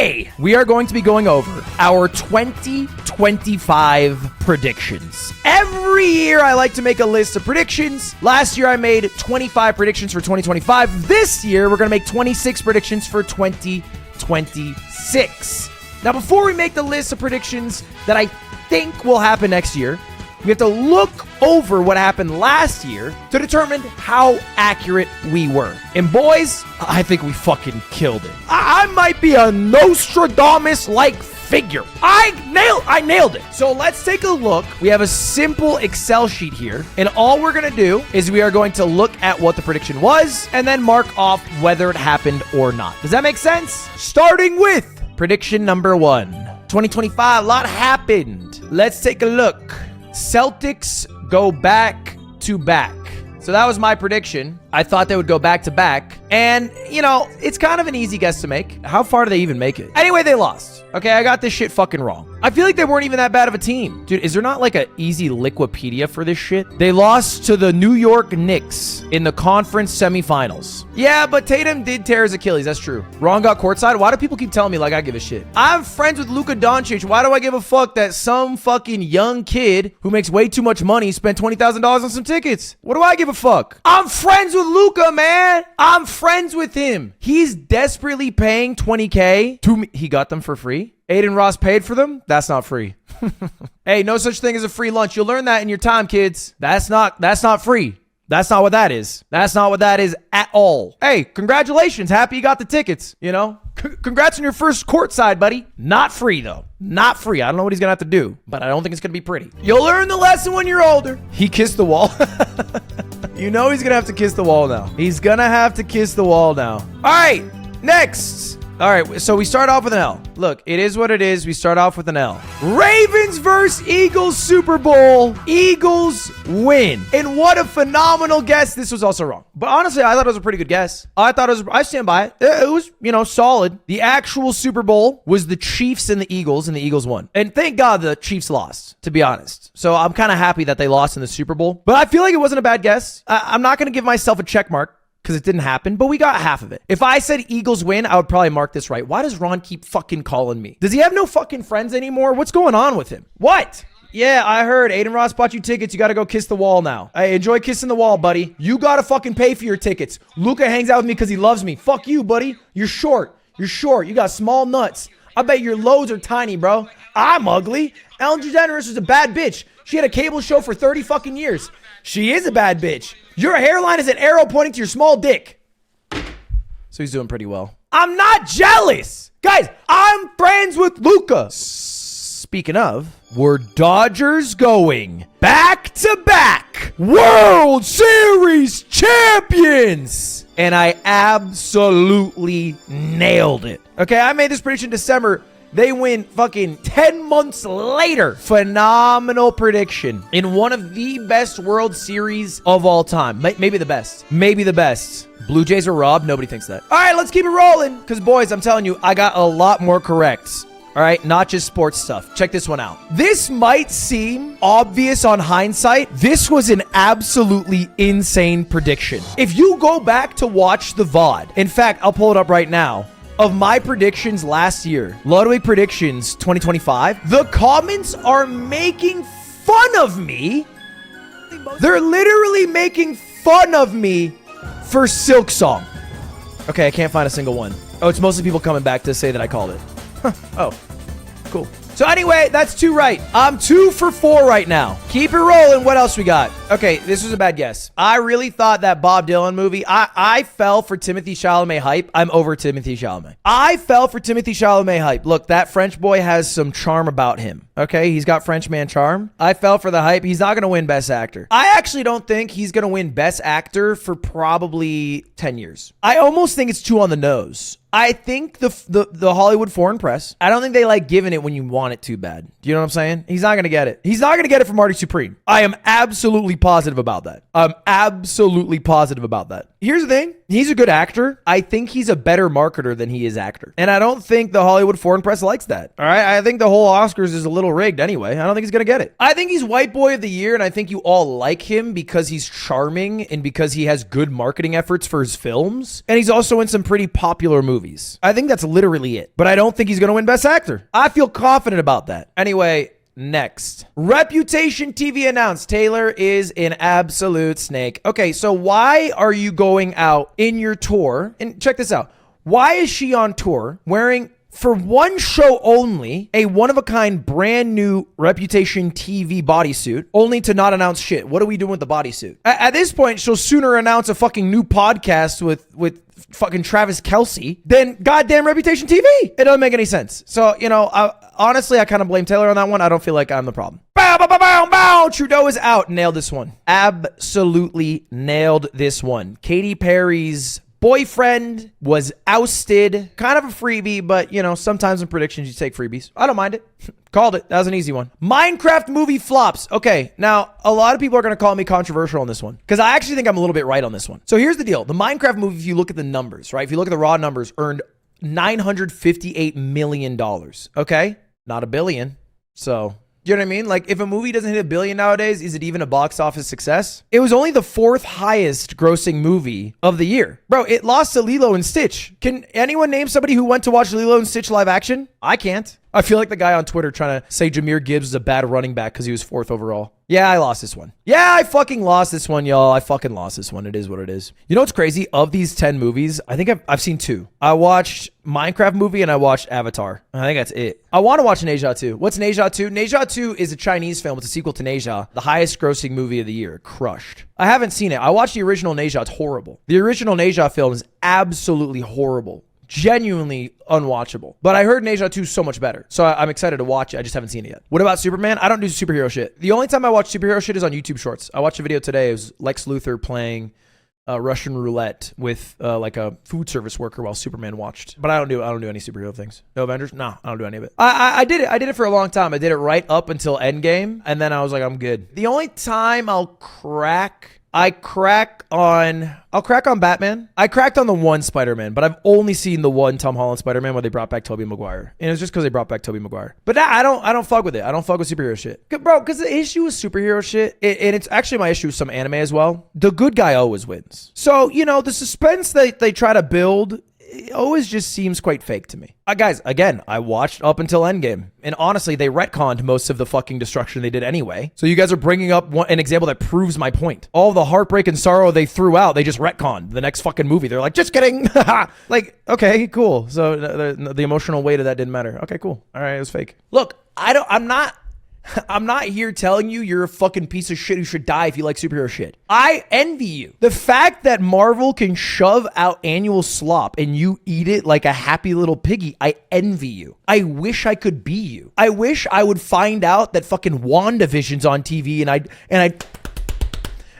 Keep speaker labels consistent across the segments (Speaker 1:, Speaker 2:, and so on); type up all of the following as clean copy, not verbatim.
Speaker 1: Today, we are going to be going over our 2025 predictions. Every year, I like to make a list of predictions. Last year, I made 25 predictions for 2025. This year, we're going to make 26 predictions for 2026. Now, before we make the list of predictions that I think will happen next year, we have to look over what happened last year to determine how accurate we were. And boys, I think we fucking killed it. I might be a Nostradamus-like figure. I nailed it. So let's take a look. We have a simple Excel sheet here, and all we're gonna do is we are going to look at what the prediction was and then mark off whether it happened or not. Does that make sense? Starting with prediction number 1. 2025, a lot happened. Let's take a look. Celtics go back to back. So that was my prediction. I thought they would go back to back. And, you know, it's kind of an easy guess to make. How far do they even make it? Anyway, they lost. Okay, I got this shit fucking wrong. I feel like they weren't even that bad of a team. Dude, is there not like an easy Liquipedia for this shit? They lost to the New York Knicks in the conference semifinals. Yeah, but Tatum did tear his Achilles. That's true. Ron got courtside. Why do people keep telling me like I give a shit? I'm friends with Luka Doncic. Why do I give a fuck that some fucking young kid who makes way too much money spent $20,000 on some tickets? What do I give a fuck? I'm friends with Luka, man. I'm friends with him. He's desperately paying $20K to me. He got them for free. Aiden Ross paid for them? That's not free. Hey, no such thing as a free lunch. You'll learn that in your time, kids. That's not free. That's not what that is. That's not what that is at all. Hey, congratulations. Happy you got the tickets, you know? Congrats on your first courtside, buddy. Not free, though. Not free. I don't know what he's going to have to do, but I don't think it's going to be pretty. You'll learn the lesson when you're older. He kissed the wall. You know he's going to have to kiss the wall now. He's going to have to kiss the wall now. All right, next. All right, so we start off with an L. Look, it is what it is. We start off with an L. Ravens versus Eagles Super Bowl. Eagles win. And what a phenomenal guess. This was also wrong. But honestly, I thought it was a pretty good guess. I stand by it. It was, you know, solid. The actual Super Bowl was the Chiefs and the Eagles won. And thank God the Chiefs lost, to be honest. So I'm kind of happy that they lost in the Super Bowl. But I feel like it wasn't a bad guess. I'm not going to give myself a check mark, because it didn't happen, but we got half of it. If I said Eagles win, I would probably mark this right. Why does Ron keep fucking calling me? Does he have no fucking friends anymore? What's going on with him? What? Yeah, I heard Aiden Ross bought you tickets. You got to go kiss the wall now. I enjoy kissing the wall, buddy. You got to fucking pay for your tickets. Luka hangs out with me because he loves me. Fuck you, buddy. You're short. You're short. You got small nuts. I bet your loads are tiny, bro. I'm ugly. Ellen DeGeneres was a bad bitch. She had a cable show for 30 fucking years. She is a bad bitch. Your hairline is an arrow pointing to your small dick. So he's doing pretty well. I'm not jealous. Guys, I'm friends with Luka. Speaking of, we're Dodgers going back-to-back World Series champions. And I absolutely nailed it. Okay, I made this prediction in December. They win fucking 10 months later. Phenomenal prediction in one of the best World Series of all time. Maybe the best. Maybe the best. Blue Jays are robbed. Nobody thinks that. All right, let's keep it rolling. Because, boys, I'm telling you, I got a lot more correct. All right, not just sports stuff. Check this one out. This might seem obvious on hindsight. This was an absolutely insane prediction. If you go back to watch the VOD, in fact, I'll pull it up right now, of my predictions last year, Ludwig predictions 2025, the comments are making fun of me. They're literally making fun of me for Silk Song. Okay, I can't find a single one. Oh, it's mostly people coming back to say that I called it. Huh. Oh, cool. So anyway, that's 2 right. I'm 2 for 4 right now. Keep it rolling. What else we got? Okay, this was a bad guess. I really thought that Bob Dylan movie, I fell for Timothée Chalamet hype. I'm over Timothée Chalamet. I fell for Timothée Chalamet hype. Look, that French boy has some charm about him. Okay, he's got French man charm. I fell for the hype. He's not going to win Best Actor. I actually don't think he's going to win Best Actor for probably 10 years. I almost think it's too on the nose. I think the Hollywood foreign press, I don't think they like giving it when you want it too bad. Do you know what I'm saying? He's not going to get it. He's not going to get it from Marty Supreme. I am absolutely absolutely positive about that. I'm absolutely positive about that. Here's the thing. He's a good actor. I think he's a better marketer than he is actor. And I don't think the Hollywood foreign press likes that. All right. I think the whole Oscars is a little rigged anyway. I don't think he's going to get it. I think he's white boy of the year. And I think you all like him because he's charming and because he has good marketing efforts for his films. And he's also in some pretty popular movies. I think that's literally it. But I don't think he's going to win Best Actor. I feel confident about that. Anyway, next. Reputation TV announced Taylor is an absolute snake. Okay, so why are you going out in your tour? And check this out. Why is she on tour wearing, for one show only, a one-of-a-kind brand new Reputation TV bodysuit, only to not announce shit? What are we doing with the bodysuit? At this point, she'll sooner announce a fucking new podcast with fucking Travis Kelce than goddamn Reputation TV. It doesn't make any sense. So, honestly, I kind of blame Taylor on that one. I don't feel like I'm the problem. Bow, bow, bow, bow, bow. Trudeau is out. Nailed this one. Absolutely nailed this one. Katy Perry's boyfriend was ousted. Kind of a freebie, but sometimes in predictions you take freebies. I don't mind it. Called it. That was an easy one. Minecraft movie flops. Okay, now a lot of people are going to call me controversial on this one because I actually think I'm a little bit right on this one. So here's the deal. The Minecraft movie, if you look at the numbers, right? If you look at the raw numbers, earned $958 million. Okay? Not a billion. So, you know what I mean? Like, if a movie doesn't hit $1 billion nowadays, is it even a box office success? It was only the 4th highest grossing movie of the year. Bro, it lost to Lilo and Stitch. Can anyone name somebody who went to watch Lilo and Stitch live action? I can't. I feel like the guy on Twitter trying to say Jahmyr Gibbs is a bad running back because he was 4th overall. Yeah, I lost this one. Yeah, I fucking lost this one, y'all. I fucking lost this one. It is what it is. You know what's crazy? Of these 10 movies, I think I've seen 2. I watched Minecraft movie and I watched Avatar. I think that's it. I want to watch Neja 2. What's Neja 2? Neja 2 is a Chinese film. It's a sequel to Neja, the highest grossing movie of the year. Crushed. I haven't seen it. I watched the original Neja. It's horrible. The original Neja film is absolutely horrible. Genuinely unwatchable. But I heard Neja 2 is so much better. So I'm excited to watch it. I just haven't seen it yet. What about Superman? I don't do superhero shit. The only time I watch superhero shit is on YouTube Shorts. I watched a video today. It was Lex Luthor playing Russian roulette with like a food service worker while Superman watched. But I don't do any superhero things. No Avengers? No, I don't do any of it. I did it. I did it for a long time. I did it right up until Endgame. And then I was like, I'm good. The only time I'll crack on Batman. I cracked on the one Spider-Man, but I've only seen the one Tom Holland Spider-Man where they brought back Tobey Maguire. And it's just because they brought back Tobey Maguire. But I don't fuck with it. I don't fuck with superhero shit. Bro, because the issue with superhero shit, and it's actually my issue with some anime as well, the good guy always wins. So, the suspense that they try to build, it always just seems quite fake to me. Guys, again, I watched up until Endgame. And honestly, they retconned most of the fucking destruction they did anyway. So you guys are bringing up an example that proves my point. All the heartbreak and sorrow they threw out, they just retconned the next fucking movie. They're like, just kidding. Like, okay, cool. So the emotional weight of that didn't matter. Okay, cool. All right, it was fake. Look, I'm not here telling you you're a fucking piece of shit who should die if you like superhero shit. I envy you. The fact that Marvel can shove out annual slop and you eat it like a happy little piggy, I envy you. I wish I could be you. I wish I would find out that fucking WandaVision's on TV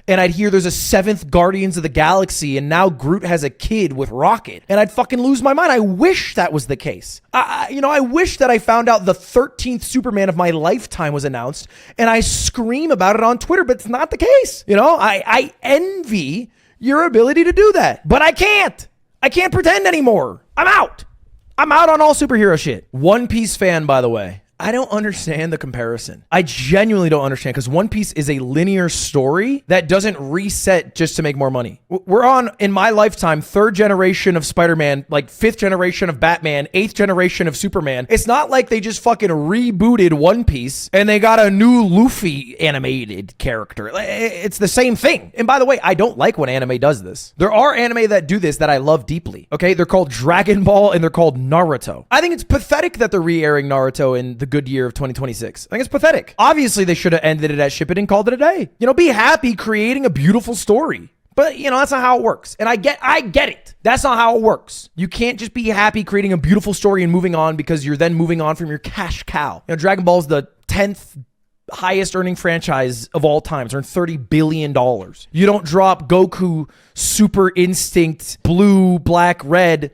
Speaker 1: and I'd hear there's a 7th Guardians of the Galaxy and now Groot has a kid with Rocket. And I'd fucking lose my mind. I wish that was the case. I wish that I found out the 13th Superman of my lifetime was announced and I scream about it on Twitter, but it's not the case. I envy your ability to do that, but I can't. I can't pretend anymore. I'm out on all superhero shit. One Piece fan, by the way. I don't understand the comparison. I genuinely don't understand because One Piece is a linear story that doesn't reset just to make more money. We're on, in my lifetime, 3rd generation of Spider-Man, like 5th generation of Batman, 8th generation of Superman. It's not like they just fucking rebooted One Piece and they got a new Luffy animated character. It's the same thing. And by the way, I don't like when anime does this. There are anime that do this that I love deeply. Okay, they're called Dragon Ball and they're called Naruto. I think it's pathetic that they're re-airing Naruto in the good year of 2026. I think it's pathetic. Obviously, they should have ended it at Ship It and called it a day. Be happy creating a beautiful story. But, that's not how it works. And I get it. That's not how it works. You can't just be happy creating a beautiful story and moving on because you're then moving on from your cash cow. Dragon Ball is the 10th highest earning franchise of all time. It's earned $30 billion. You don't drop Goku Super Instinct Blue, Black, Red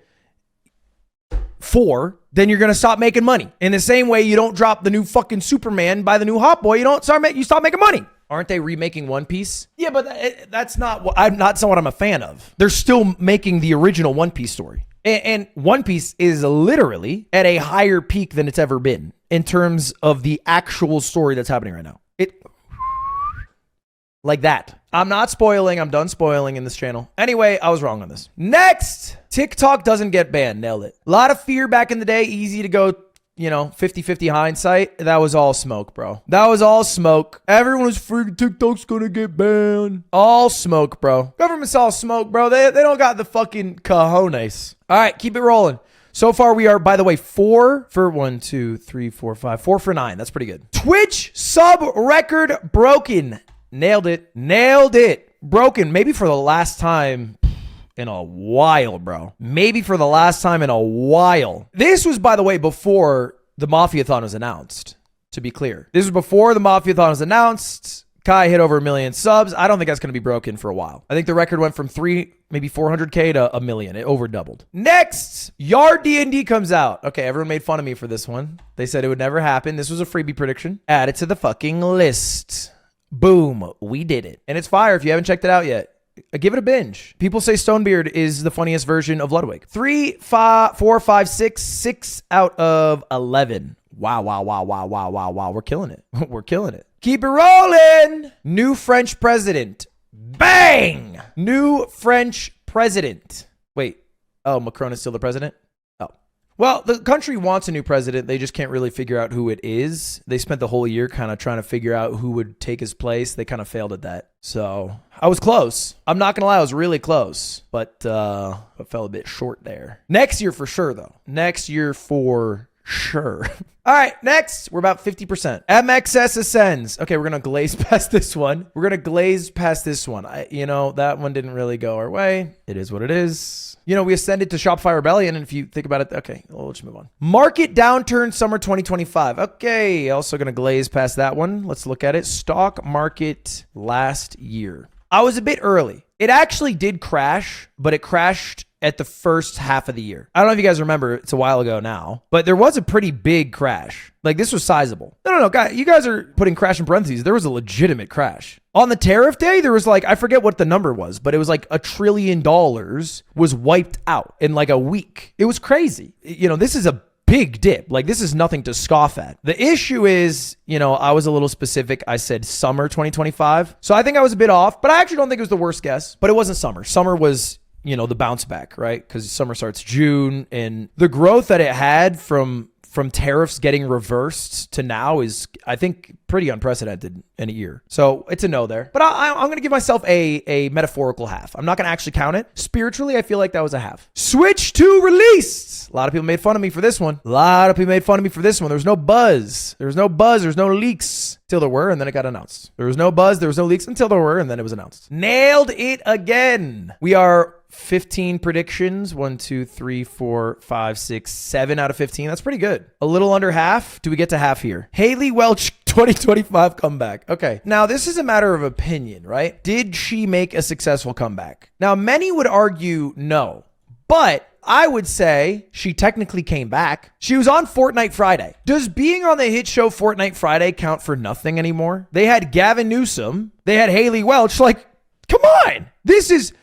Speaker 1: 4, then you're going to stop making money. In the same way, you don't drop the new fucking Superman by the new Hot Boy. You stop making money. Aren't they remaking One Piece? Yeah, but that's not what I'm a fan of. They're still making the original One Piece story. And One Piece is literally at a higher peak than it's ever been in terms of the actual story that's happening right now. Like that. I'm not spoiling. I'm done spoiling in this channel. Anyway, I was wrong on this. Next, TikTok doesn't get banned. Nailed it. A lot of fear back in the day. Easy to go, 50-50 hindsight. That was all smoke, bro. That was all smoke. Everyone was freaking TikTok's gonna get banned. All smoke, bro. Government's all smoke, bro. They don't got the fucking cojones. All right, keep it rolling. So far, we are, by the way, 4 for 1, 2, 3, 4, 5. 4 for 9. That's pretty good. Twitch sub record broken. Nailed it. Nailed it. Broken. Maybe for the last time in a while, bro. Maybe for the last time in a while. This was, by the way, before the Mafiathon was announced, to be clear. This was before the Mafiathon was announced. Kai hit over 1 million subs. I don't think that's going to be broken for a while. I think the record went from 400K to 1 million. It over doubled. Next, Yard D&D comes out. Okay, everyone made fun of me for this one. They said it would never happen. This was a freebie prediction. Add it to the fucking list. Boom, we did it. And it's fire if you haven't checked it out yet. Give it a binge. People say Stonebeard is the funniest version of Ludwig. 3, 5, 4, 5, 6, 6 out of 11. Wow. We're killing it. We're killing it. Keep it rolling. New French president. Bang! New French president. Wait. Oh, Macron is still the president? Well, the country wants a new president. They just can't really figure out who it is. They spent the whole year kind of trying to figure out who would take his place. They kind of failed at that. So I was close. I'm not going to lie. I was really close, but I fell a bit short there. Next year for sure, though. Next year for sure. All right, next, we're about 50%. MXS ascends. Okay, we're going to glaze past this one. That one didn't really go our way. It is what it is. We ascended to Shopify Rebellion, and if you think about it, okay, well, let's move on. Market downturn summer 2025. Okay, also going to glaze past that one. Let's look at it. Stock market last year. I was a bit early. It actually did crash, but it crashed at the first half of the year. I don't know if you guys remember, it's a while ago now, but there was a pretty big crash. Like, this was sizable. No, guys, you guys are putting crash in parentheses. There was a legitimate crash. On the tariff day, there was I forget what the number was, but it was like $1 trillion was wiped out in like a week. It was crazy. This is a big dip. This is nothing to scoff at. The issue is, I was a little specific. I said summer 2025. So I think I was a bit off, but I actually don't think it was the worst guess, but it wasn't summer. Summer was, the bounce back, right? Because summer starts June, and the growth that it had from tariffs getting reversed to now is, I think, pretty unprecedented in a year. So it's a no there. But I'm going to give myself a metaphorical half. I'm not going to actually count it. Spiritually, I feel like that was a half. Switch 2 released. A lot of people made fun of me for this one. There was no buzz. There's no leaks. Till there were, and then it got announced. There was no buzz, there was no leaks until there were, and then it was announced. Nailed it again. We are 15 predictions. 1, 2, 3, 4, 5, 6, 7 out of 15. That's pretty good. A little under half. Do we get to half here? Haley Welch 2025 comeback. Okay. Now, this is a matter of opinion, right? Did she make a successful comeback? Now, many would argue no, but I would say she technically came back. She was on Fortnite Friday. Does being on the hit show Fortnite Friday count for nothing anymore? They had Gavin Newsom. They had Haley Welch. Come on. This is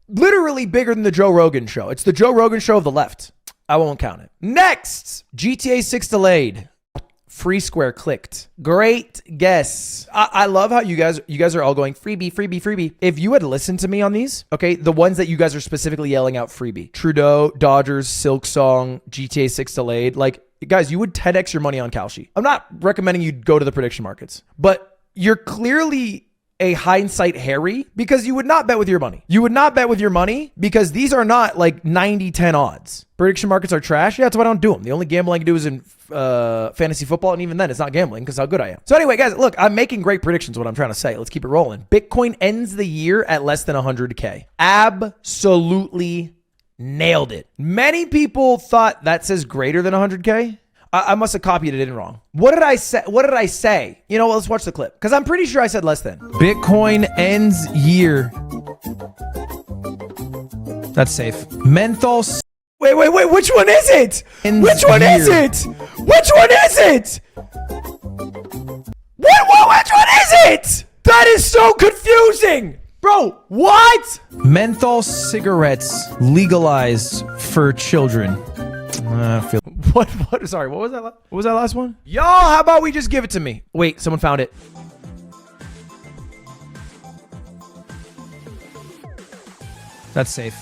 Speaker 1: literally bigger than the Joe Rogan show. It's the Joe Rogan show of the left. I won't count it. Next, GTA 6 delayed. Free Square clicked. Great guess. I love how you guys are all going freebie. If you had listened to me on these, okay, the ones that you guys are specifically yelling out freebie. Trudeau, Dodgers, Silk Song, GTA 6 delayed. Guys, you would 10x your money on Kalshi. I'm not recommending you go to the prediction markets, but you're clearly a hindsight Harry because you would not bet with your money. You would not bet with your money because these are not 90-10 odds. Prediction markets are trash. Yeah, that's why I don't do them. The only gambling I can do is in fantasy football, and even then it's not gambling because how good I am. So anyway, guys, look, I'm making great predictions, what I'm trying to say. Let's keep it rolling. Bitcoin ends the year at less than 100K. Absolutely nailed it. Many people thought that says greater than 100K. I must have copied it in wrong. What did I say? Let's watch the clip because I'm pretty sure I said less than. Bitcoin ends year. That's safe. Menthol. Wait. Which one is it? Which one is it? Which one is it? Which one is it? That is so confusing. Bro, what? Menthol cigarettes legalized for children. What? Sorry, what was that? What was that last one? Y'all, how about we just give it to me? Wait, someone found it. That's safe.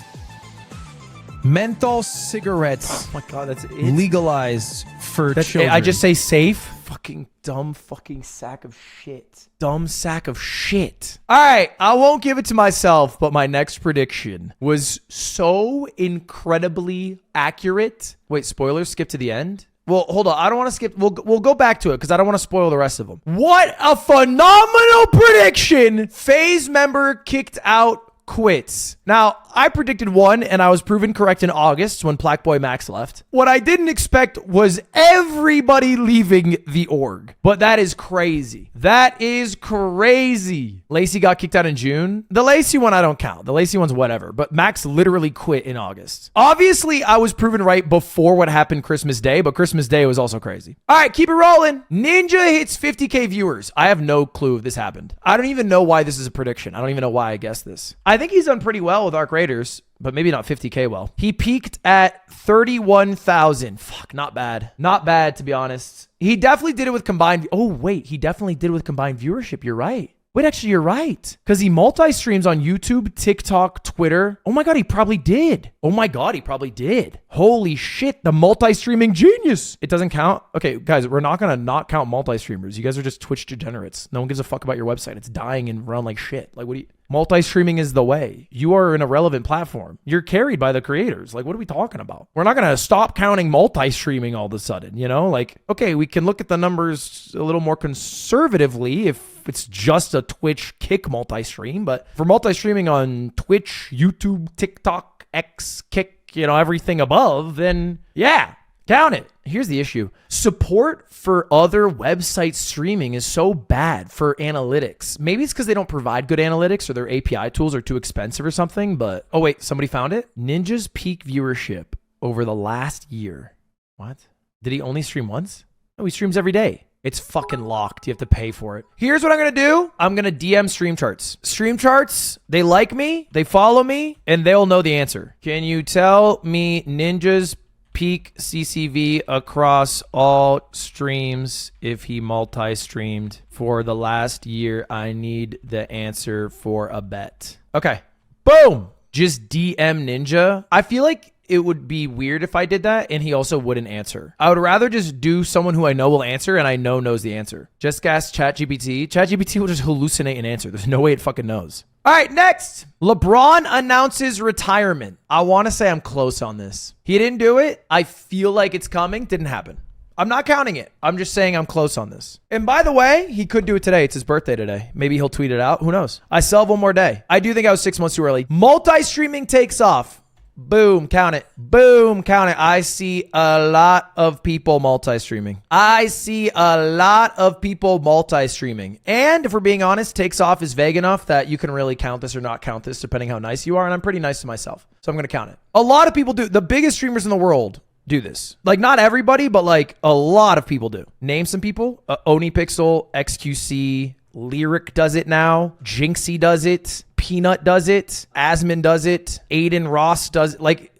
Speaker 1: Menthol cigarettes. Oh my God, that's it. Legalized for children. I just say safe. Fucking dumb fucking sack of shit. Dumb sack of shit. All right, I won't give it to myself, but my next prediction was so incredibly accurate. Wait, spoilers, skip to the end? Well, hold on. I don't want to skip. We'll go back to it because I don't want to spoil the rest of them. What a phenomenal prediction. FaZe member kicked out, quits. Now, I predicted one and I was proven correct in August when Blackboy Max left. What I didn't expect was everybody leaving the org. But that is crazy. That is crazy. Lacey got kicked out in June. The Lacey one I don't count. The Lacey one's whatever. But Max literally quit in August. Obviously, I was proven right before what happened Christmas Day, but Christmas Day was also crazy. All right, keep it rolling. Ninja hits 50K viewers. I have no clue if this happened. I don't even know why this is a prediction. I don't even know why I guessed this. I think he's done pretty well with Arc Raiders, but maybe not 50K well. He peaked at 31,000. Fuck, not bad. Not bad, to be honest. He definitely did it with combined. Oh, wait. He definitely did it with combined viewership. You're right. Wait, actually, you're right. Because he multi-streams on YouTube, TikTok, Twitter. Oh my God, he probably did. Oh my God, he probably did. Holy shit, the multi-streaming genius. It doesn't count? Okay, guys, we're not going to not count multi-streamers. You guys are just Twitch degenerates. No one gives a fuck about your website. It's dying and run like shit. Like, what do you... Multi-streaming is the way. You are an irrelevant platform. You're carried by the creators. Like, what are we talking about? We're not going to stop counting multi-streaming all of a sudden, you know? Like, okay, we can look at the numbers a little more conservatively if it's just a Twitch Kick multi-stream, but for multi-streaming on Twitch, YouTube, TikTok, X, Kick, you know, everything above, then yeah, count it. Here's the issue. Support for other website streaming is so bad for analytics. Maybe it's because they don't provide good analytics or their API tools are too expensive or something, but oh wait, somebody found it? Ninja's peak viewership over the last year. What? Did he only stream once? No, he streams every day. It's fucking locked. You have to pay for it. Here's what I'm going to do. I'm going to DM Stream Charts. Stream Charts, they like me, they follow me, and they'll know the answer. Can you tell me Ninja's peak CCV across all streams if he multi-streamed for the last year? I need the answer for a bet. Okay. Boom. Just DM Ninja. I feel like it would be weird if I did that and he also wouldn't answer. I would rather just do someone who I know will answer and I know knows the answer. Just ask ChatGPT. ChatGPT will just hallucinate an answer. There's no way it fucking knows. All right, next. LeBron announces retirement. I want to say I'm close on this. He didn't do it. I feel like it's coming. Didn't happen. I'm not counting it. I'm just saying I'm close on this. And by the way, he could do it today. It's his birthday today. Maybe he'll tweet it out. Who knows? I still have one more day. I do think I was 6 months too early. Multi-streaming takes off. Boom, count it. Boom, count it. I see a lot of people multi-streaming. I see a lot of people multi-streaming. And if we're being honest, takes off is vague enough that you can really count this or not count this depending how nice you are. And I'm pretty nice to myself. So I'm going to count it. A lot of people do. The biggest streamers in the world do this. Like not everybody, but like a lot of people do. Name some people. OniPixel, XQC, Lyric does it now. Jinxie does it. Peanut does it. Asmin does it. Aiden Ross does it. Like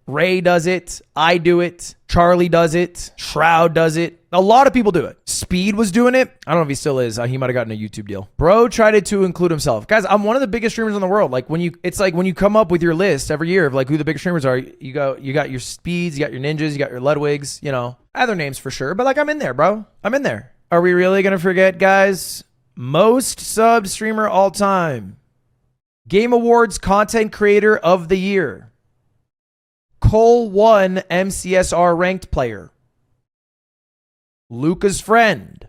Speaker 1: Ray does it. I do it. Charlie does it. Shroud does it. A lot of people do it. Speed was doing it. I don't know if he still is. He might have gotten a YouTube deal. Bro tried to include himself. Guys, I'm one of the biggest streamers in the world. Like it's like when you come up with your list every year of like who the biggest streamers are, you got your Speeds, you got your Ninjas, you got your Ludwigs, you know, other names for sure. But like I'm in there, bro. I'm in there. Are we really going to forget, guys? Most sub streamer all time. Game Awards Content Creator of the Year. Cole 1 MCSR ranked player. Luca's friend.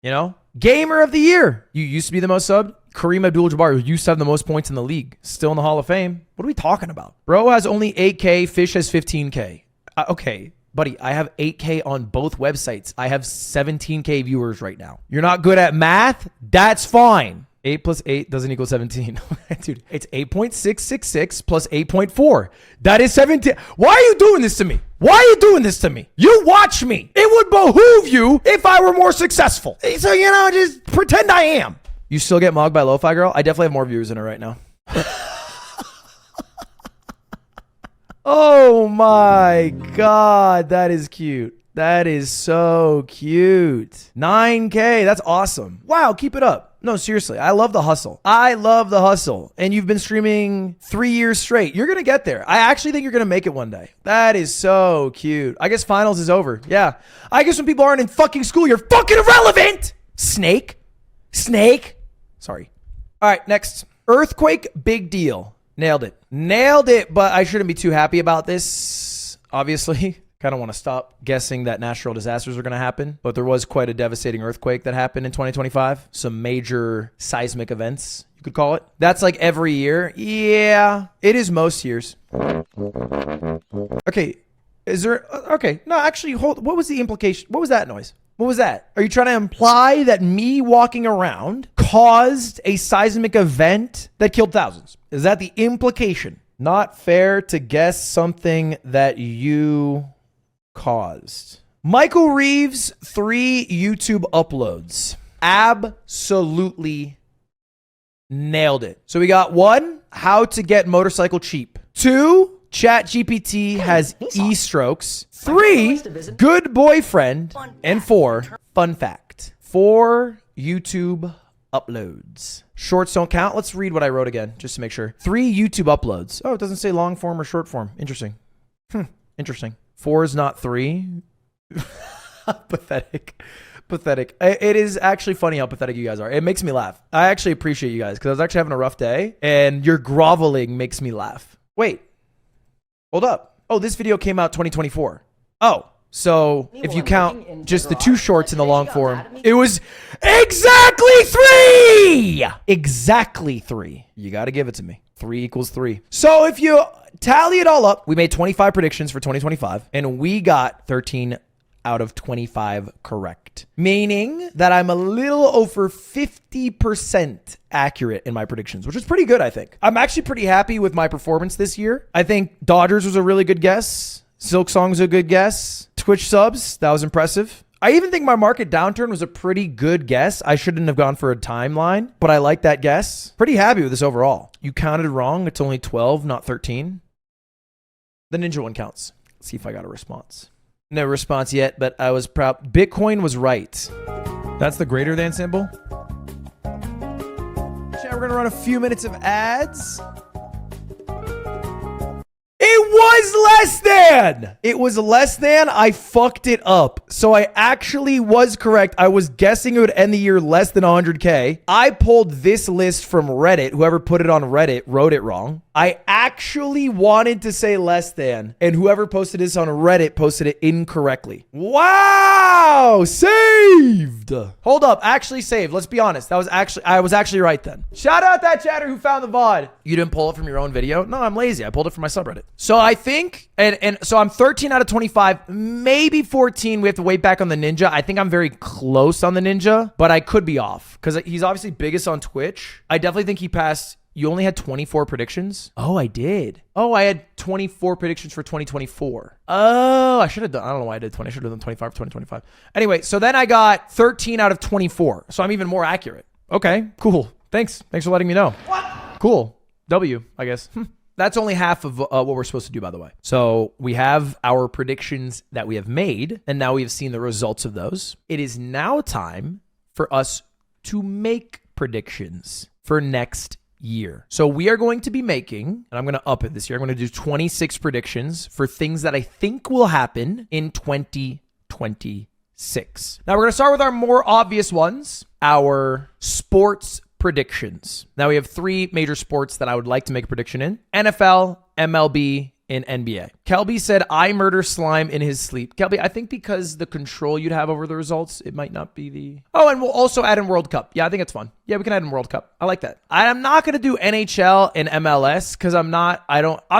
Speaker 1: You know? Gamer of the Year. You used to be the most subbed. Kareem Abdul-Jabbar, who used to have the most points in the league. Still in the Hall of Fame. What are we talking about? Bro has only 8K. Fish has 15K. Okay. Buddy, I have 8K on both websites. I have 17K viewers right now. You're not good at math? That's fine. 8 plus 8 doesn't equal 17. Dude, it's 8.666 plus 8.4. That is 17. Why are you doing this to me? Why are you doing this to me? You watch me. It would behoove you if I were more successful. So, just pretend I am. You still get mugged by Lo-Fi Girl? I definitely have more viewers than her right now. Oh my God, that is cute. That is so cute. 9K, that's awesome. Wow, keep it up. No, seriously, I love the hustle. I love the hustle. And you've been streaming 3 years straight. You're going to get there. I actually think you're going to make it one day. That is so cute. I guess finals is over. Yeah. I guess when people aren't in fucking school, you're fucking irrelevant. Snake. Sorry. All right, next. Earthquake, big deal. Nailed it, but I shouldn't be too happy about this, obviously. Kind of want to stop guessing that natural disasters are going to happen, but there was quite a devastating earthquake that happened in 2025. Some major seismic events, you could call it. That's like every year. Yeah, it is most years. Okay, no, actually, what was the implication? What was that noise? What was that? Are you trying to imply that me walking around caused a seismic event that killed thousands? Is that the implication? Not fair to guess something that you caused. Michael Reeves, 3 YouTube uploads. Absolutely nailed it. So we got 1, how to get motorcycle cheap. 2, ChatGPT has e-strokes. 3, good boyfriend. And 4, fun fact. 4 YouTube uploads. Shorts don't count. Let's read what I wrote again, just to make sure. 3 YouTube uploads. Oh, it doesn't say long form or short form. Interesting. Interesting. 4 is not 3. Pathetic. It is actually funny how pathetic you guys are. It makes me laugh. I actually appreciate you guys because I was actually having a rough day and your groveling makes me laugh. Wait, hold up. Oh, this video came out 2024. Oh, so if you count just the 2 shorts in the long form, it was exactly 3. Exactly 3. You got to give it to me. 3 equals 3. So if you tally it all up, we made 25 predictions for 2025 and we got 13 out of 25 correct, meaning that I'm a little over 50% accurate in my predictions, which is pretty good, I think. I'm actually pretty happy with my performance this year. I think Dodgers was a really good guess. Silk Song's a good guess. Twitch subs, that was impressive. I even think my market downturn was a pretty good guess. I shouldn't have gone for a timeline, but I like that guess. Pretty happy with this overall. You counted wrong. It's only 12, not 13. The Ninja one counts. Let's see if I got a response. No response yet, but I was proud. Bitcoin was right. That's the greater than symbol. Chat, we're going to run a few minutes of ads. It was less than. It was less than. I fucked it up. So I actually was correct. I was guessing it would end the year less than 100K. I pulled this list from Reddit. Whoever put it on Reddit wrote it wrong. I actually wanted to say less than, and whoever posted this on Reddit posted it incorrectly. Wow, saved. Hold up, actually saved. Let's be honest. I was actually right then. Shout out that chatter who found the VOD. You didn't pull it from your own video? No, I'm lazy. I pulled it from my subreddit. So I think, and so I'm 13 out of 25, maybe 14. We have to wait back on the Ninja. I think I'm very close on the Ninja, but I could be off because he's obviously biggest on Twitch. I definitely think he passed. You only had 24 predictions? Oh, I did. Oh, I had 24 predictions for 2024. Oh, I should have done, I don't know why I did 20. I should have done 25 for 2025. Anyway, so then I got 13 out of 24. So I'm even more accurate. Okay, cool. Thanks for letting me know. What? Cool. W, I guess. That's only half of what we're supposed to do, by the way. So we have our predictions that we have made, and now we have seen the results of those. It is now time for us to make predictions for next year. So we are going to be making, and I'm going to up it this year, I'm going to do 26 predictions for things that I think will happen in 2026. Now we're going to start with our more obvious ones, our sports predictions. Now we have 3 major sports that I would like to make a prediction in: NFL, MLB, and NBA. Kelby said, I murder slime in his sleep. Kelby, I think because the control you'd have over the results, it might not be the... Oh, and we'll also add in World Cup. Yeah, I think it's fun. Yeah, we can add in World Cup. I like that. I'm not going to do NHL and MLS because I'm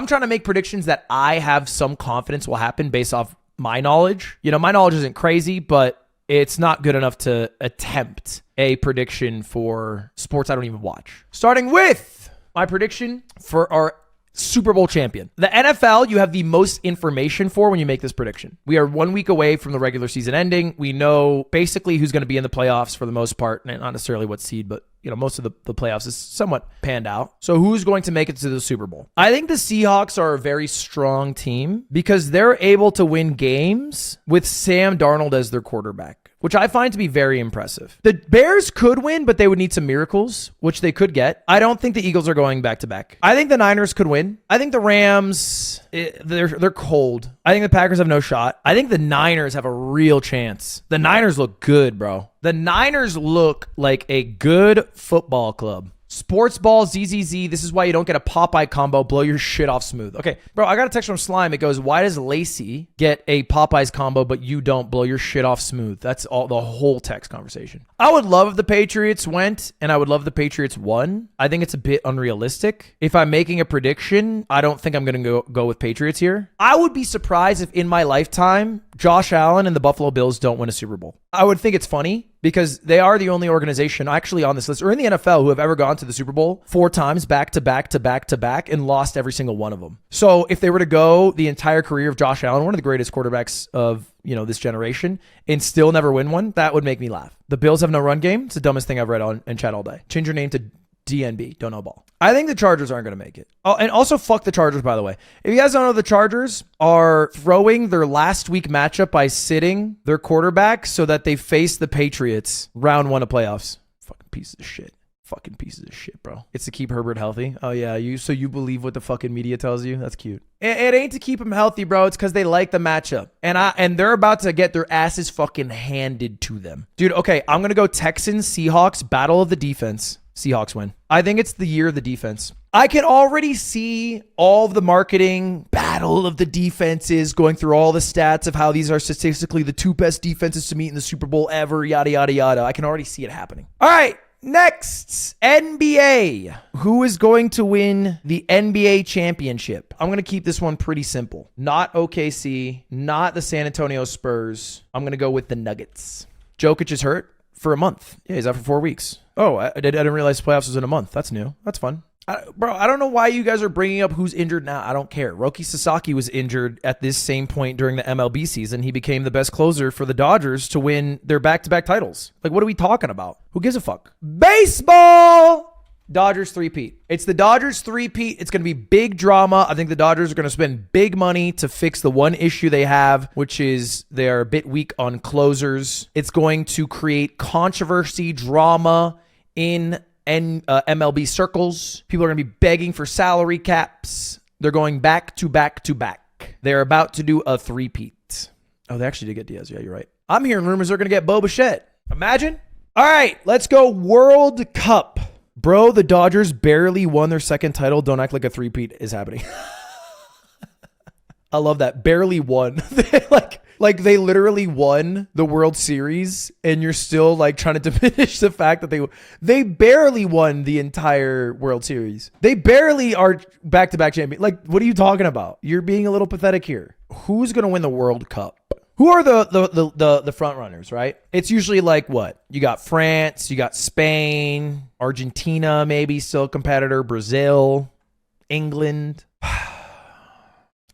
Speaker 1: trying to make predictions that I have some confidence will happen based off my knowledge. You know, my knowledge isn't crazy, but it's not good enough to attempt a prediction for sports I don't even watch. Starting with my prediction for our Super Bowl champion. The NFL, you have the most information for when you make this prediction. We are 1 week away from the regular season ending. We know basically who's going to be in the playoffs for the most part, and not necessarily what seed, but most of the playoffs is somewhat panned out. So who's going to make it to the Super Bowl? I think the Seahawks are a very strong team because they're able to win games with Sam Darnold as their quarterback, which I find to be very impressive. The Bears could win, but they would need some miracles, which they could get. I don't think the Eagles are going back-to-back. I think the Niners could win. I think the Rams, they're cold. I think the Packers have no shot. I think the Niners have a real chance. The Niners look good, bro. The Niners look like a good football club. Sports ball, ZZZ. This is why you don't get a Popeye combo. Blow your shit off smooth. Okay, bro, I got a text from Slime. It goes, why does Lacey get a Popeyes combo, but you don't? Blow your shit off smooth. That's all, the whole text conversation. I would love if the Patriots went, and I would love if the Patriots won. I think it's a bit unrealistic. If I'm making a prediction, I don't think I'm going to go with Patriots here. I would be surprised if in my lifetime, Josh Allen and the Buffalo Bills don't win a Super Bowl. I would think it's funny because they are the only organization actually on this list or in the NFL who have ever gone to the Super Bowl 4 times back to back to back to back and lost every single one of them. So if they were to go the entire career of Josh Allen, one of the greatest quarterbacks of this generation, and still never win one, that would make me laugh. The Bills have no run game. It's the dumbest thing I've read on in chat all day. Change your name to DNB, don't know ball. I think the Chargers aren't going to make it. Oh, and also fuck the Chargers, by the way. If you guys don't know, the Chargers are throwing their last week matchup by sitting their quarterback so that they face the Patriots round 1 of playoffs. Fucking pieces of shit. Fucking pieces of shit, bro. It's to keep Herbert healthy. Oh yeah, so you believe what the fucking media tells you? That's cute. It ain't to keep him healthy, bro. It's because they like the matchup. And they're about to get their asses fucking handed to them. Dude, okay, I'm going to go Texans, Seahawks, battle of the defense. Seahawks win. I think it's the year of the defense. I can already see all of the marketing, battle of the defenses, going through all the stats of how these are statistically the 2 best defenses to meet in the Super Bowl ever, yada, yada, yada. I can already see it happening. All right. Next, NBA. Who is going to win the NBA championship? I'm going to keep this one pretty simple. Not OKC, not the San Antonio Spurs. I'm going to go with the Nuggets. Jokic is hurt for a month. Yeah, he's out for 4 weeks. Oh, I didn't realize playoffs was in a month. That's new. That's fun. Bro, I don't know why you guys are bringing up who's injured now. I don't care. Roki Sasaki was injured at this same point during the MLB season. He became the best closer for the Dodgers to win their back-to-back titles. Like, what are we talking about? Who gives a fuck? Baseball! Dodgers three-peat. It's the Dodgers three-peat. It's going to be big drama. I think the Dodgers are going to spend big money to fix the one issue they have, which is they're a bit weak on closers. It's going to create controversy, drama in MLB circles. People are going to be begging for salary caps. They're going back to back to back. They're about to do a three-peat. Oh, they actually did get Diaz. Yeah, you're right. I'm hearing rumors they're going to get Bo Bichette. Imagine. All right, let's go World Cup. Bro, the Dodgers barely won their second title. Don't act like a three-peat is happening. I love that. Barely won. Like they literally won the World Series, and you're still like trying to diminish the fact that they barely won the entire World Series. They barely are back-to-back champion. Like, what are you talking about? You're being a little pathetic here. Who's going to win the World Cup? Who are the front runners, right? It's usually like what? You got France, you got Spain, Argentina, maybe still a competitor, Brazil, England.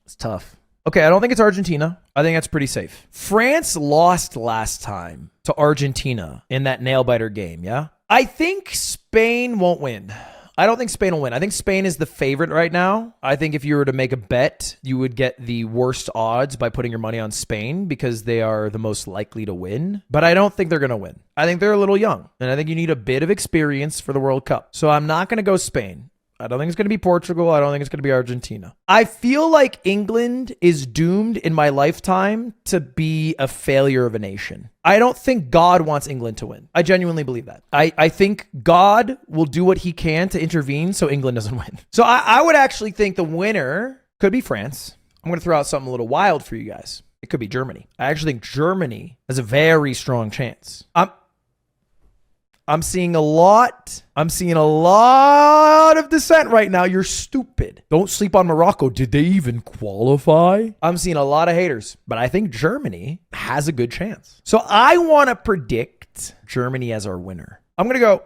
Speaker 1: It's tough. Okay, I don't think it's Argentina. I think that's pretty safe. France lost last time to Argentina in that nail-biter game, yeah? I think Spain won't win. I don't think Spain will win. I think Spain is the favorite right now. I think if you were to make a bet, you would get the worst odds by putting your money on Spain because they are the most likely to win. But I don't think they're going to win. I think they're a little young, and I think you need a bit of experience for the World Cup. So I'm not going to go Spain. I don't think it's going to be Portugal. I don't think it's going to be Argentina. I feel like England is doomed in my lifetime to be a failure of a nation. I don't think God wants England to win. I genuinely believe that. I think God will do what he can to intervene so England doesn't win. So I would actually think the winner could be France. I'm going to throw out something a little wild for you guys. It could be Germany. I actually think Germany has a very strong chance. I'm seeing a lot of dissent right now. You're stupid. Don't sleep on Morocco. Did they even qualify? I'm seeing a lot of haters, but I think Germany has a good chance. So I want to predict Germany as our winner. I'm going to go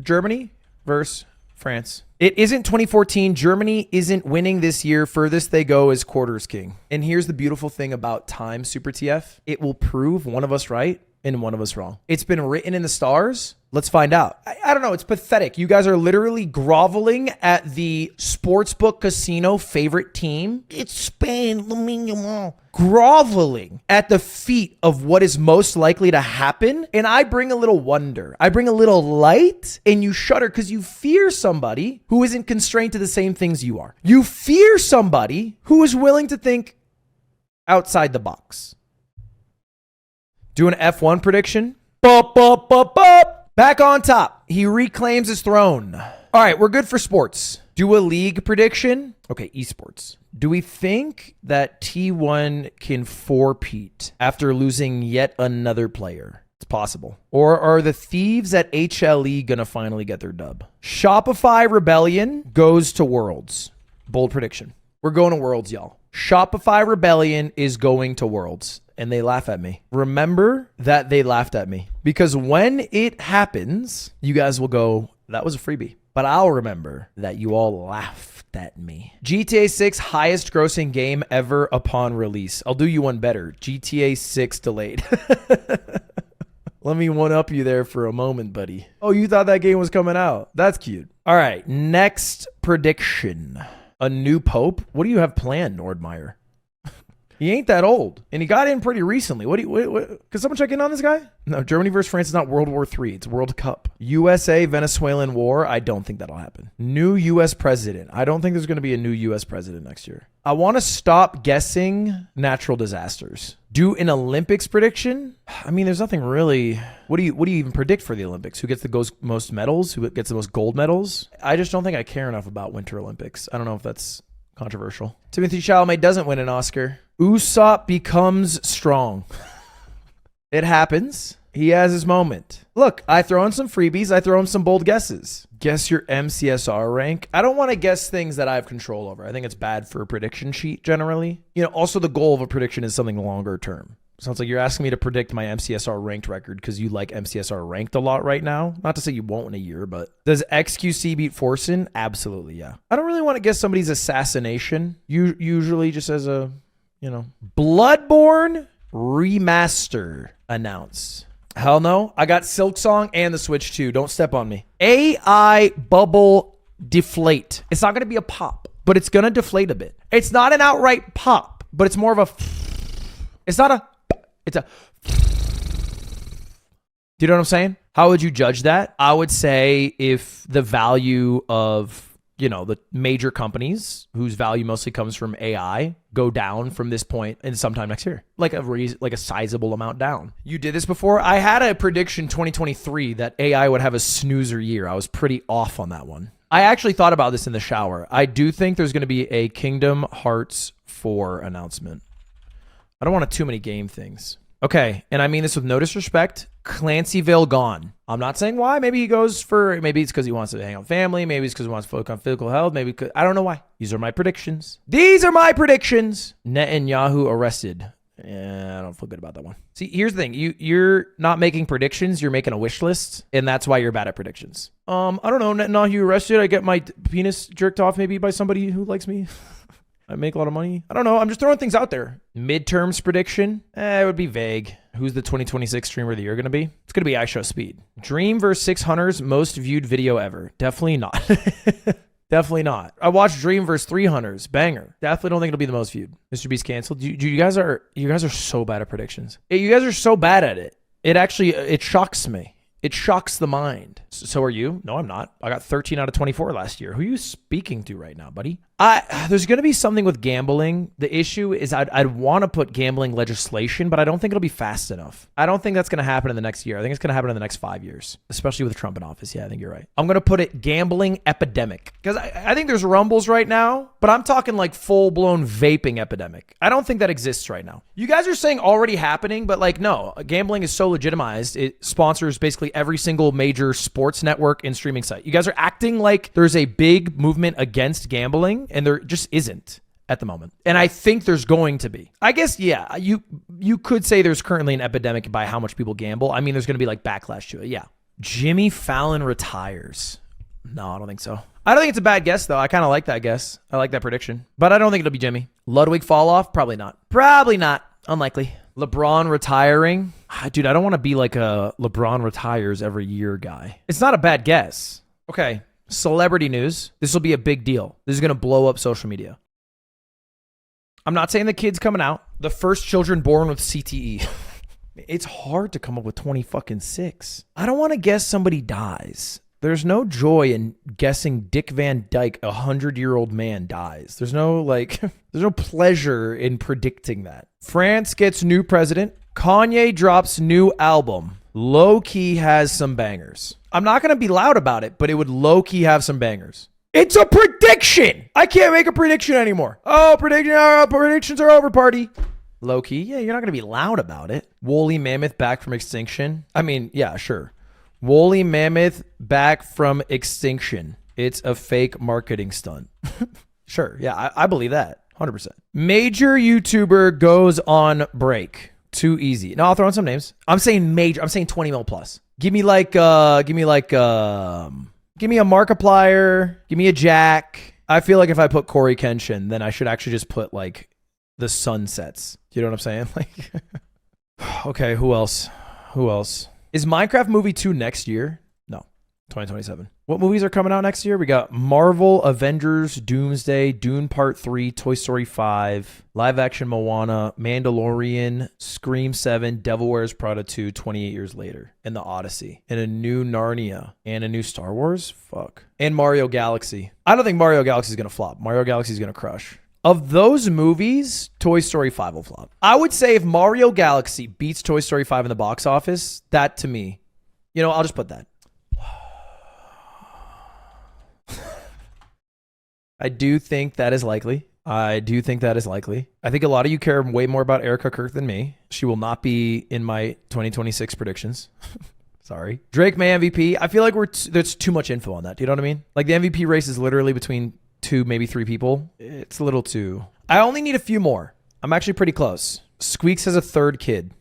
Speaker 1: Germany versus France. It isn't 2014. Germany isn't winning this year. Furthest they go is quarters king. And here's the beautiful thing about time, Super TF. It will prove one of us right and one of us wrong. It's been written in the stars. Let's find out. I don't know. It's pathetic. You guys are literally groveling at the sportsbook casino favorite team. It's Spain. Groveling at the feet of what is most likely to happen. And I bring a little wonder. I bring a little light, and you shudder because you fear somebody who isn't constrained to the same things you are. You fear somebody who is willing to think outside the box. Do an F1 prediction. Back on top. He reclaims his throne. All right, we're good for sports. Do a league prediction. Okay, esports. Do we think that T1 can four-peat after losing yet another player? It's possible. Or are the thieves at HLE going to finally get their dub? Shopify Rebellion goes to Worlds. Bold prediction. We're going to Worlds, y'all. Shopify Rebellion is going to Worlds. And they laugh at me. Remember that they laughed at me. Because when it happens, you guys will go, that was a freebie. But I'll remember that you all laughed at me. GTA 6 highest grossing game ever upon release. I'll do you one better. GTA 6 delayed. Let me one up you there for a moment, buddy. Oh, you thought that game was coming out. That's cute. All right, next prediction. A new pope? What do you have planned, Nordmeyer? He ain't that old. And he got in pretty recently. What? Could someone check in on this guy? No, Germany versus France is not World War III. It's World Cup. USA-Venezuelan war. I don't think that'll happen. New U.S. president. I don't think there's going to be a new U.S. president next year. I want to stop guessing natural disasters. Do an Olympics prediction? I mean, there's nothing really. What do you even predict for the Olympics? Who gets the most medals? Who gets the most gold medals? I just don't think I care enough about Winter Olympics. I don't know if that's controversial. Timothy Chalamet doesn't win an Oscar. Usopp becomes strong. It happens. He has his moment. Look, I throw in some freebies. I throw in some bold guesses. Guess your MCSR rank. I don't want to guess things that I have control over. I think it's bad for a prediction sheet generally. You know, also the goal of a prediction is something longer term. Sounds like you're asking me to predict my MCSR ranked record because you like MCSR ranked a lot right now. Not to say you won't in a year, but does XQC beat Forsen? Absolutely, yeah. I don't really want to guess somebody's assassination. Usually just as a, you know. Bloodborne Remaster announced. Hell no. I got Silksong and the Switch 2. Don't step on me. AI bubble deflate. It's not going to be a pop, but it's going to deflate a bit. It's not an outright pop, but it's more of a... It's not a... It's a... Do you know what I'm saying? How would you judge that? I would say if the value of, you know, the major companies whose value mostly comes from AI go down from this point and sometime next year, like a sizable amount down. You did this before. I had a prediction 2023 that AI would have a snoozer year. I was pretty off on that one. I actually thought about this in the shower. I do think there's going to be a Kingdom Hearts 4 announcement. I don't want too many game things. Okay, and I mean this with no disrespect. Clancyville gone. I'm not saying why. Maybe he goes for, maybe it's because he wants to hang out with family. Maybe it's because he wants to focus on physical health. Maybe, I don't know why. These are my predictions. These are my predictions. Netanyahu arrested. Yeah, I don't feel good about that one. See, here's the thing. You're not making predictions. You're making a wish list, and that's why you're bad at predictions. I don't know. Netanyahu arrested. I get my penis jerked off maybe by somebody who likes me. I make a lot of money. I don't know. I'm just throwing things out there. Midterms prediction? It would be vague. Who's the 2026 streamer of the year going to be? It's going to be iShowSpeed. Dream vs. 600's most viewed video ever. Definitely not. Definitely not. I watched Dream vs. 300's. Banger. Definitely don't think it'll be the most viewed. Mr. Beast canceled. You guys are so bad at predictions. You guys are so bad at it. It shocks me. It shocks the mind. So are you? No, I'm not. I got 13 out of 24 last year. Who are you speaking to right now, buddy? There's going to be something with gambling. The issue is I'd want to put gambling legislation, but I don't think it'll be fast enough. I don't think that's going to happen in the next year. I think it's going to happen in the next 5 years, especially with Trump in office. Yeah, I think you're right. I'm going to put it gambling epidemic because I think there's rumbles right now, but I'm talking like full-blown vaping epidemic. I don't think that exists right now. You guys are saying already happening, but like, no, gambling is so legitimized. It sponsors basically every single major sports network and streaming site. You guys are acting like there's a big movement against gambling, and there just isn't at the moment. And I think there's going to be. I guess, yeah, you could say there's currently an epidemic by how much people gamble. I mean, there's going to be like backlash to it. Yeah. Jimmy Fallon retires. No, I don't think so. I don't think it's a bad guess, though. I kind of like that guess. I like that prediction. But I don't think it'll be Jimmy. Ludwig fall off? Probably not. Probably not. Unlikely. LeBron retiring? Dude, I don't want to be like a LeBron retires every year guy. It's not a bad guess. Okay. Celebrity news. This will be a big deal. This is going to blow up social media. I'm not saying the kid's coming out. The first children born with CTE. It's hard to come up with 20 fucking 6. I don't want to guess somebody dies. There's no joy in guessing Dick Van Dyke, a 100-year-old man, dies. There's no there's no pleasure in predicting that. France gets new president. Kanye drops new album. Low-key has some bangers. I'm not going to be loud about it, but it would low-key have some bangers. It's a prediction. I can't make a prediction anymore. Oh, predictions are over, party. Low-key, yeah, you're not going to be loud about it. Woolly mammoth back from extinction. I mean, yeah, sure. Woolly mammoth back from extinction. It's a fake marketing stunt. Sure, yeah, I believe that. 100%. Major YouTuber goes on break. Too easy. No, I'll throw in some names. I'm saying major. I'm saying 20 mil plus. Give me a Markiplier. Give me a Jack. I feel like if I put Corey Kenshin, then I should actually just put like the sunsets. You know what I'm saying? Like, okay, who else? Is Minecraft movie 2 next year? No, 2027. What movies are coming out next year? We got Marvel, Avengers, Doomsday, Dune Part 3, Toy Story 5, live action Moana, Mandalorian, Scream 7, Devil Wears Prada 2, 28 years later, and The Odyssey, and a new Narnia, and a new Star Wars? Fuck. And Mario Galaxy. I don't think Mario Galaxy is going to flop. Mario Galaxy is going to crush. Of those movies, Toy Story 5 will flop. I would say if Mario Galaxy beats Toy Story 5 in the box office, that to me, I'll just put that. I do think that is likely. I think a lot of you care way more about Erica Kirk than me. She will not be in my 2026 predictions. Sorry. Drake May MVP. I feel like there's too much info on that. Do you know what I mean? Like the MVP race is literally between 2, maybe 3 people. It's a little too. I only need a few more. I'm actually pretty close. Squeaks has a 3rd kid.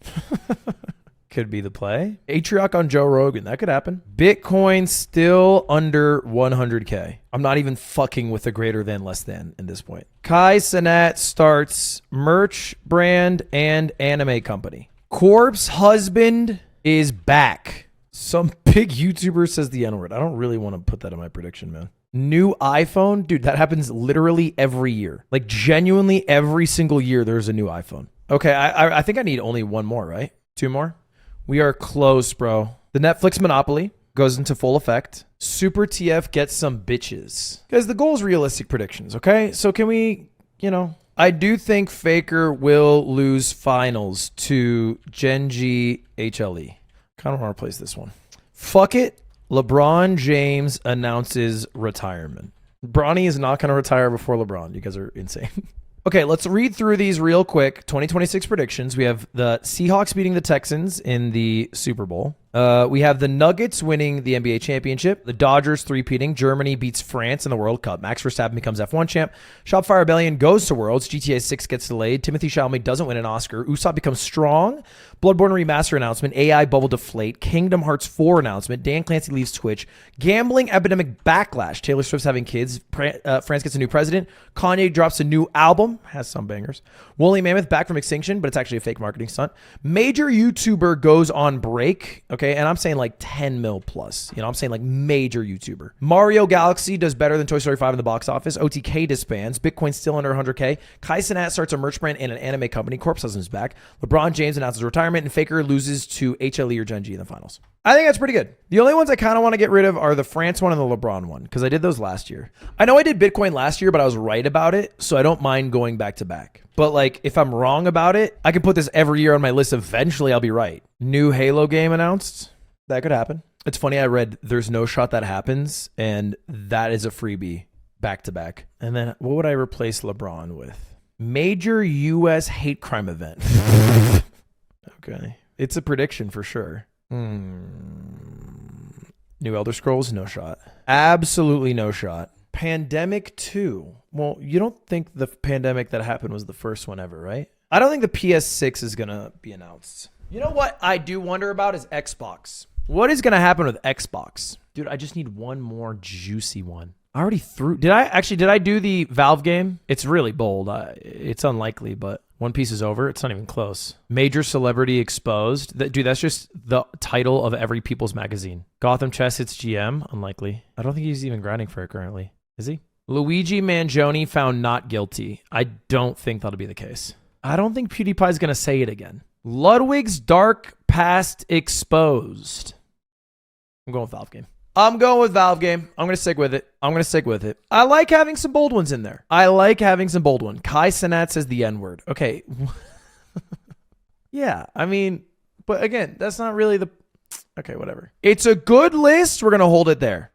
Speaker 1: Could be the play. Atrioc on Joe Rogan. That could happen. Bitcoin still under 100K. I'm not even fucking with the greater than, less than in this point. Kai Cenat starts merch brand and anime company. Corpse husband is back. Some big YouTuber says the N-word. I don't really want to put that in my prediction, man. New iPhone? Dude, that happens literally every year. Like genuinely every single year there's a new iPhone. Okay, I think I need only one more, right? 2 more? We are close, bro. The Netflix monopoly goes into full effect. Super TF gets some bitches. Guys, the goal is realistic predictions, okay? So can we, I do think Faker will lose finals to Genji HLE. Kind of want to replace this one. Fuck it. LeBron James announces retirement. Bronny is not going to retire before LeBron. You guys are insane. Okay, let's read through these real quick. 2026 predictions. We have the Seahawks beating the Texans in the Super Bowl. We have the Nuggets winning the NBA championship. The Dodgers 3-peating. Germany beats France in the World Cup. Max Verstappen becomes F1 champ. Shopify Rebellion goes to Worlds. GTA 6 gets delayed. Timothy Chalamet doesn't win an Oscar. Usopp becomes strong. Bloodborne remaster announcement. AI bubble deflate. Kingdom Hearts 4 announcement. Dan Clancy leaves Twitch. Gambling epidemic backlash. Taylor Swift's having kids. France gets a new president. Kanye drops a new album. Has some bangers. Woolly Mammoth back from extinction, but it's actually a fake marketing stunt. Major YouTuber goes on break. Okay, and I'm saying like 10 mil plus. I'm saying like major YouTuber. Mario Galaxy does better than Toy Story 5 in the box office. OTK disbands. Bitcoin still under 100K. Kai Cenat starts a merch brand and an anime company. Corpse Husband's back. LeBron James announces retirement, and Faker loses to HLE or Genji in the finals. I think that's pretty good. The only ones I kind of want to get rid of are the France one and the LeBron one, because I did those last year. I know I did Bitcoin last year, but I was right about it, so I don't mind going back to back. But like, if I'm wrong about it, I can put this every year on my list. Eventually, I'll be right. New Halo game announced. That could happen. It's funny, I read there's no shot that happens, and that is a freebie back to back. And then what would I replace LeBron with? Major U.S. hate crime event. Okay. It's a prediction for sure. New Elder Scrolls, no shot. Absolutely no shot. Pandemic 2. Well, you don't think the pandemic that happened was the first one ever, right? I don't think the PS6 is going to be announced. You know what I do wonder about is Xbox. What is going to happen with Xbox? Dude, I just need one more juicy one. I already threw. Did I do the Valve game? It's really bold. It's unlikely, but One Piece is over. It's not even close. Major celebrity exposed. Dude, that's just the title of every People's magazine. Gotham Chess hits GM. Unlikely. I don't think he's even grinding for it currently. Is he? Luigi Mangione found not guilty. I don't think that'll be the case. I don't think PewDiePie's going to say it again. Ludwig's dark past exposed. I'm going with Valve game. I'm going with Valve game. I'm going to stick with it. I like having some bold ones in there. Kai Cenat says the N-word. Okay. Yeah, I mean, but again, that's not really the... Okay, whatever. It's a good list. We're going to hold it there.